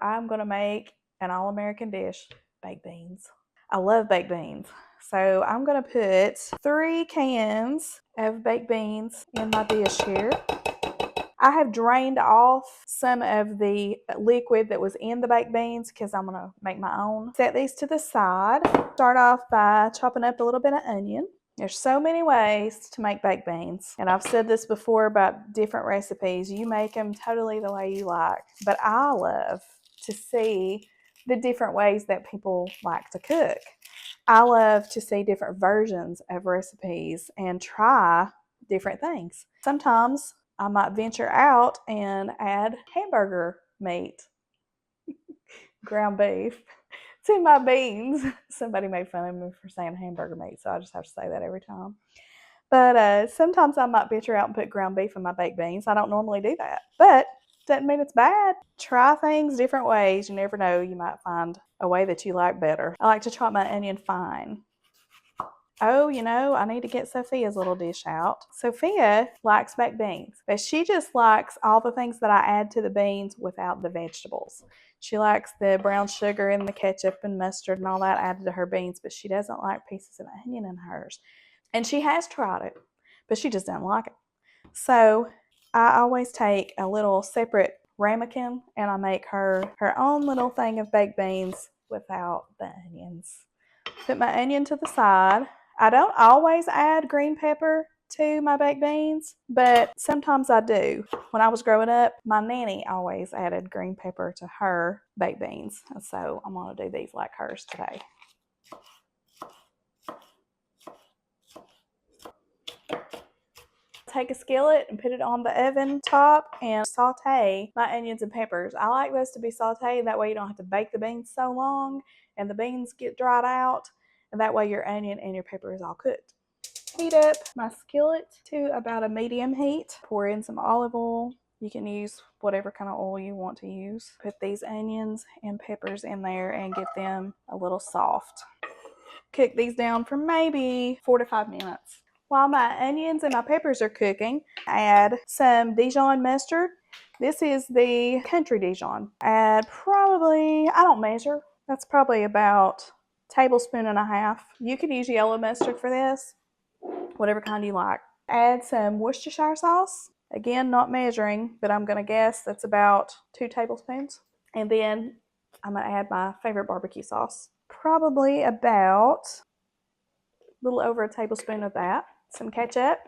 I'm going to make an all-American dish, baked beans. I love baked beans. So I'm going to put 3 cans of baked beans in my dish here. I have drained off some of the liquid that was in the baked beans because I'm going to make my own. Set these to the side. Start off by chopping up a little bit of onion. There's so many ways to make baked beans. And I've said this before about different recipes. You make them totally the way you like. But I love to see the different ways that people like to cook. I love to see different versions of recipes and try different things. Sometimes I might venture out and add hamburger meat, ground beef, to my beans. Somebody made fun of me for saying hamburger meat, so I just have to say that every time. But sometimes I might venture out and put ground beef in my baked beans. I don't normally do that, but doesn't mean it's bad. Try things different ways. You never know, you might find a way that you like better. I like to chop my onion fine. Oh, I need to get Sophia's little dish out. Sophia likes baked beans, but she just likes all the things that I add to the beans without the vegetables. She likes the brown sugar and the ketchup and mustard and all that added to her beans, but she doesn't like pieces of onion in hers. And she has tried it, but she just doesn't like it. So I always take a little separate ramekin and I make her own little thing of baked beans without the onions. Put my onion to the side. I don't always add green pepper to my baked beans, but sometimes I do. When I was growing up, my nanny always added green pepper to her baked beans, and so I'm going to do these like hers today. Take a skillet and put it on the oven top and saute my onions and peppers. I like those to be sauteed, that way you don't have to bake the beans so long and the beans get dried out, and that way your onion and your pepper is all cooked. Heat up my skillet to about a medium heat. Pour in some olive oil. You can use whatever kind of oil you want to use. Put these onions and peppers in there and get them a little soft. Cook these down for maybe 4 to 5 minutes. While my onions and my peppers are cooking, add some Dijon mustard. This is the country Dijon. Add probably, I don't measure, that's probably about a tablespoon and a half. You could use yellow mustard for this, whatever kind you like. Add some Worcestershire sauce. Again, not measuring, but I'm going to guess that's about 2 tablespoons. And then I'm going to add my favorite barbecue sauce. Probably about a little over a tablespoon of that. Some ketchup.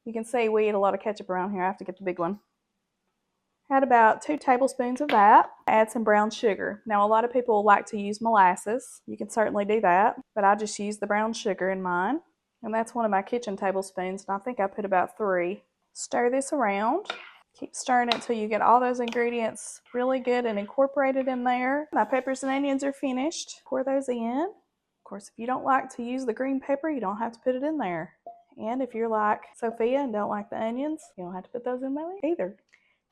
You can see we eat a lot of ketchup around here. I have to get the big one. Add about 2 tablespoons of that. Add some brown sugar. Now, a lot of people like to use molasses. You can certainly do that, but I just use the brown sugar in mine. And that's one of my kitchen tablespoons, and I think I put about 3. Stir this around. Keep stirring it until you get all those ingredients really good and incorporated in there. My peppers and onions are finished. Pour those in. Of course, if you don't like to use the green pepper, you don't have to put it in there. And if you're like Sophia and don't like the onions, you don't have to put those in there either.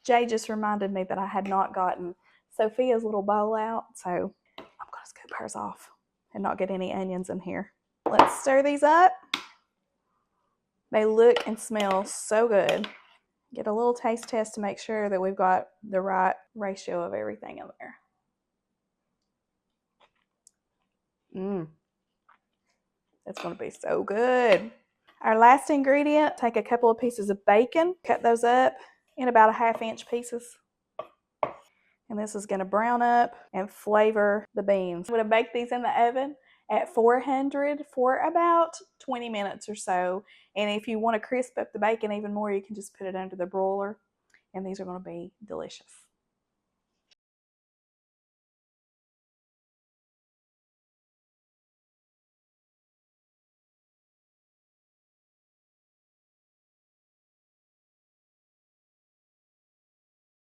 Jay just reminded me that I had not gotten Sophia's little bowl out, so I'm going to scoop hers off and not get any onions in here. Let's stir these up. They look and smell so good. Get a little taste test to make sure that we've got the right ratio of everything in there. It's going to be so good. Our last ingredient, take a couple of pieces of bacon, cut those up in about a 1/2 inch pieces. And this is going to brown up and flavor the beans. I'm going to bake these in the oven at 400 for about 20 minutes or so. And if you want to crisp up the bacon even more, you can just put it under the broiler. And these are going to be delicious.